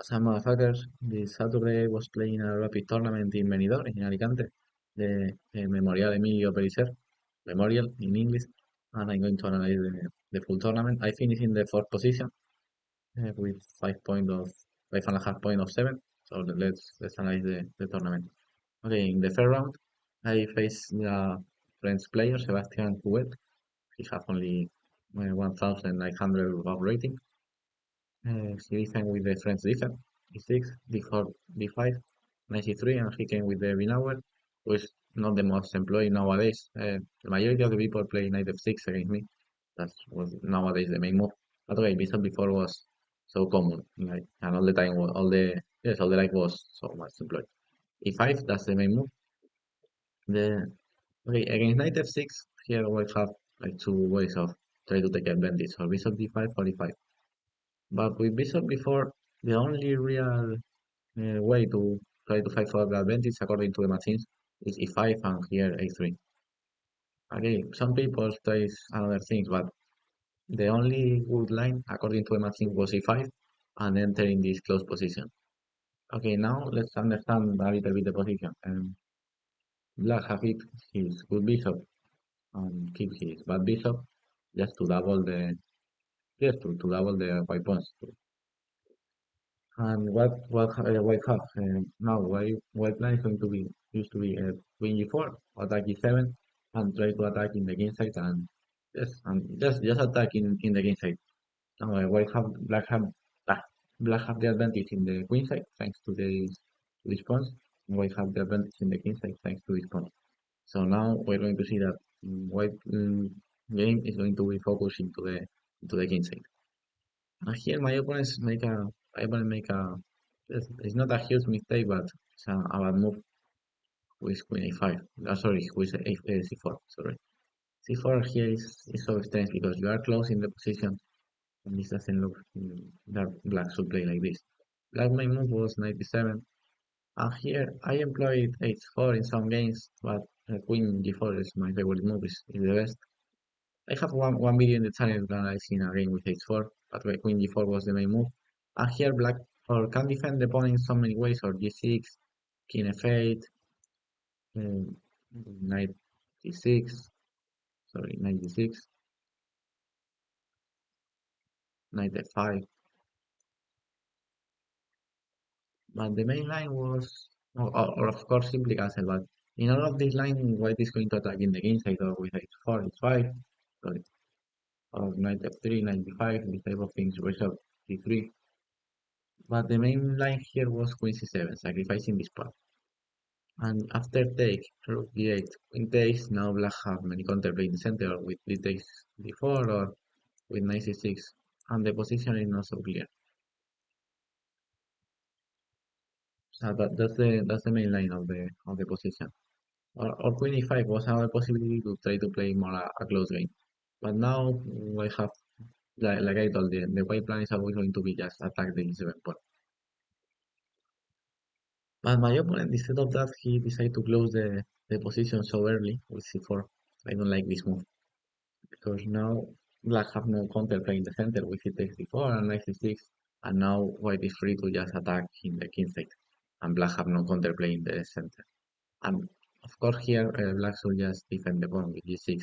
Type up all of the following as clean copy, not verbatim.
Some motherfuckers, this Saturday was playing a rapid tournament in Benidorm, in Alicante, the Memorial Emilio Pellicer, Memorial in English, and I'm going to analyze the full tournament. I finished in the fourth position with 5.5 point of 7. So let's analyze the tournament. Okay, in the first round, I faced the French player Sebastian Couet. He has only 1,900 of rating. He came with the French defense, d6, d4, d5, knight c3, and he came with the Binauer, who is not the most employed nowadays. The majority of the people play knight f6 against me. That was nowadays the main move. But okay, bishop before was so common, like, and all the time, all the life was so much employed. e5, that's the main move. The Okay, against knight f6, here we have like two ways of try to take advantage, or bishop d5 or e5. But with bishop before, the only real way to try to fight for the advantage according to the machines is e5 and here a3. Okay, some people try another things, but the only good line according to the machine was e5 and enter in this close position. Okay, now let's understand a little bit the position. Black have hit his good bishop and keep his bad bishop just to double the to double the white pawns. And white have now white line is going to be used to be queen g4, attack e7, and try to attack in the king side and just attack in the king side. Now white have ah, black have the advantage in the queen side thanks to this pawn. White have the advantage in the king side thanks to this pawn. So now we're going to see that white game is going to be focused into the king side. And here my opponent make a it's not a huge mistake, but it's a bad move with queen a5. Sorry, with c4. Sorry, c4 here is so strange because you are close in the position, and this doesn't look that black should play like this. Black main move was 97, and here I employed h4 in some games, but queen g4 is my favorite move. Is the best. I have one video in the channel analyzing a game with h4, but queen g4 was the main move. And here black or can defend the pawn in so many ways, or g6, king f8, um, knight d6, sorry, knight d6, knight f5. But the main line was, or of course simply cancel, but in all of this line, white is going to attack in the king side or with h4, h5, sorry, or knight f3, knight d5, this type of things, bishop d3. But the main line here was queen c7, sacrificing this pawn. And after take, rook d8, queen takes, now black have many counterplay in the center with d takes d4 or with knight c6, and the position is not so clear. So that's the main line of the position. Or queen e5 was another possibility to try to play more a close game. But now I have, like I told you, the white plan is always going to be just attack the e7 pawn. But my opponent, instead of that, he decided to close the position so early with c4. I don't like this move because now black have no counterplay in the center with c takes d4 and knight c6, and now white is free to just attack in the king side, and black have no counterplay in the center. And of course here black should just defend the pawn with g6.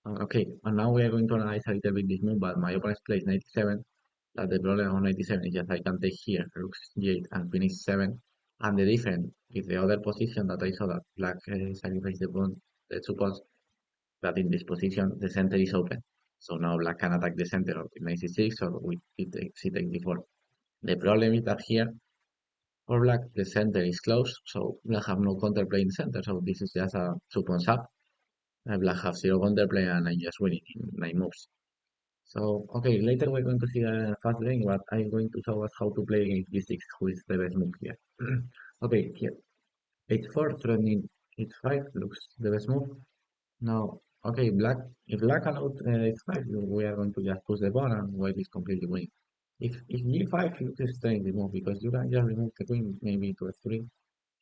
Okay, and now we are going to analyze a little bit this move, but my opponent plays 97. That the problem on 97 is just I can take here rook g8 and queen e7, and the difference with the other position that I saw that black sacrificed the pawn, the two pawns, that in this position the center is open. So now black can attack the center of with knight c6 or with c takes d4. The problem is that here for black the center is closed, so black have no counterplay in the center. So this is just a two pawns up. Black have zero counterplay and I just win it in 9 moves. So, okay, later we're going to see a fast game, but I'm going to show us how to play against g6, who is the best move here. Okay, here, h4, threatening h5 looks the best move. Now, okay, if black allowed h5, we are going to just push the pawn and white is completely winning. If g5 looks strange the move, because you can just remove the queen maybe to f3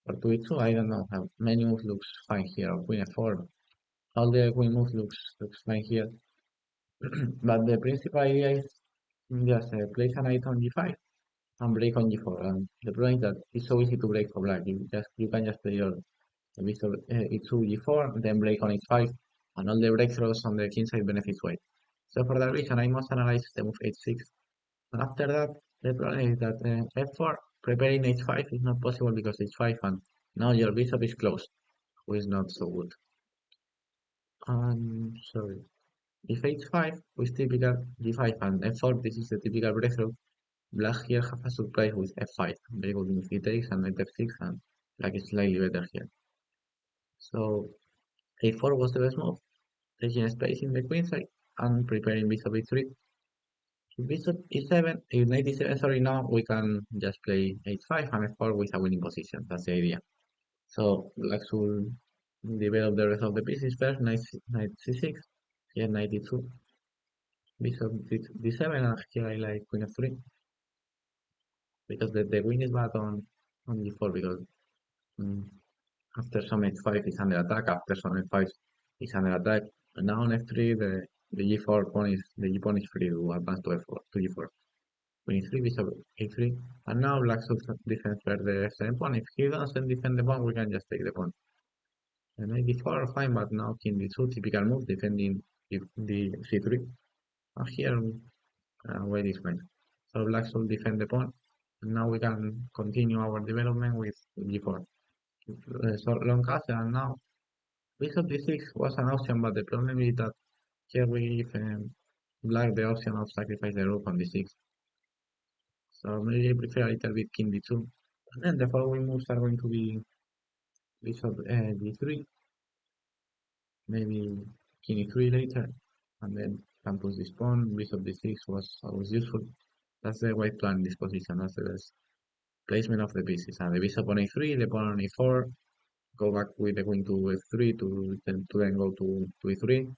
or to e2, I don't know how many moves looks fine here, or queen f4, all the queen moves looks fine here. But the principal idea is just place a knight on g5 and break on g4. And the problem is that it's so easy to break for black. You can just play your bishop e2 g4, then break on h5, and all the breakthroughs on the king side benefits white. So for that reason, I must analyze the move h6. And after that, the problem is that f4 preparing h5 is not possible because h5 and now your bishop is closed, which is not so good. Sorry. If h5 with typical g5 and f4, this is the typical breakthrough. Black here have a surprise with f5. Very good if he takes and knight f6, and black is slightly better here. So a4 was the best move, taking space in the queen side and preparing bishop e3. Bishop e7, if knight e7, sorry, now we can just play h5 and f4 with a winning position. That's the idea. So black should develop the rest of the pieces first. Knight c6, here knight e2, bishop d7, and here I like queen f3 because the queen is bad on g4 because mm, after some h5 is under attack, after some f5 is under attack, and now on f3 the g4 pawn is the g pawn is free to advance to f4 to g4. Queen e3, bishop a3, and now black should defend first the f7 pawn. If he doesn't defend the pawn, we can just take the pawn. And knight d4 fine, but now king d2, typical move, defending the c3. And here white is fine. So black should defend the pawn. And now we can continue our development with g4. So long castle, and now bishop d6 was an option, but the problem is that here we give black the option of sacrifice the rook on d6. So maybe I prefer a little bit king d2. And then the following moves are going to be bishop d3, maybe king e3 later, and then can push this pawn. Bishop d6 was always useful. That's the white plan in this position. That's the best placement of the pieces. And the bishop on a3, the pawn on e4, go back with the queen to f3 to then go to e3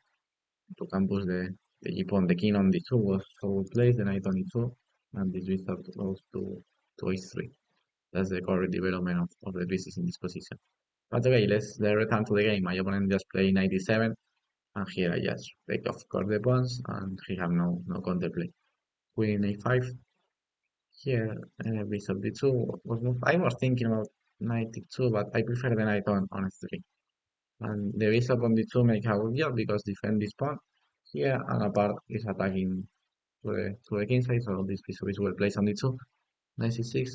to campus the g pawn. The king on d2 was so placed, the knight on e2, and this bishop goes to h3. That's the correct development of the pieces in this position. But okay, let's return to the game. My opponent just played 97, and here I just break off course the pawns, and he have no counterplay. Queen a5. Here, bishop d2 was moved. I was thinking about knight d2, but I prefer the knight on f3. And the bishop on d2 make a good job because defend this pawn. Here, and apart is attacking to the king side, so this bishop is well placed on d2. Knight c6.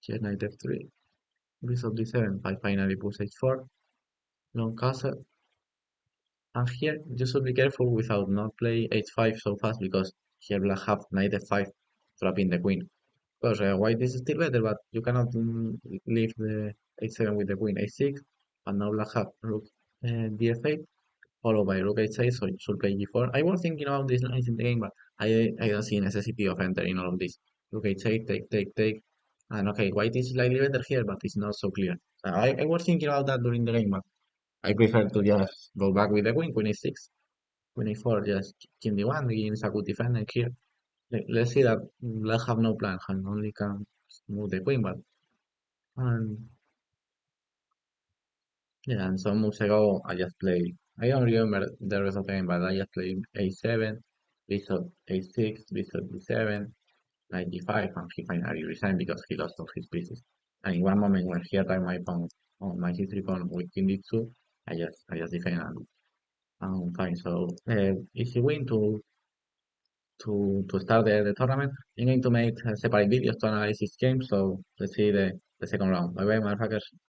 Here, knight f3. Bishop d7. I finally push h4. Long castle. And here you should be careful without not play h5 so fast because here black have knight f5 trapping the queen. Because white is still better, but you cannot leave the h7 with the queen h6. And now black have rook df8 followed by rook h8, so you should play g4. I was thinking about these lines in the game, but I don't see necessity of entering all of this. Rook h8, take. And okay, white is slightly better here, but it's not so clear. I was thinking about that during the game, but I prefer to just go back with the queen e6, queen e4, just king d1, the king is a good defender here. Let's see that black have no plan, and only can move the queen, but and yeah, and some moves ago I just played. I don't remember the rest of the game, but I just played a7, bishop a6, bishop d7, knight d5, and he finally resigned because he lost all his pieces. And in one moment when he attacked my pawn on my c3 pawn with king d2, I just defend and fine. So easy win to start the tournament. I'm going to make separate videos to analyze this game. So let's see the second round. Bye bye, motherfuckers.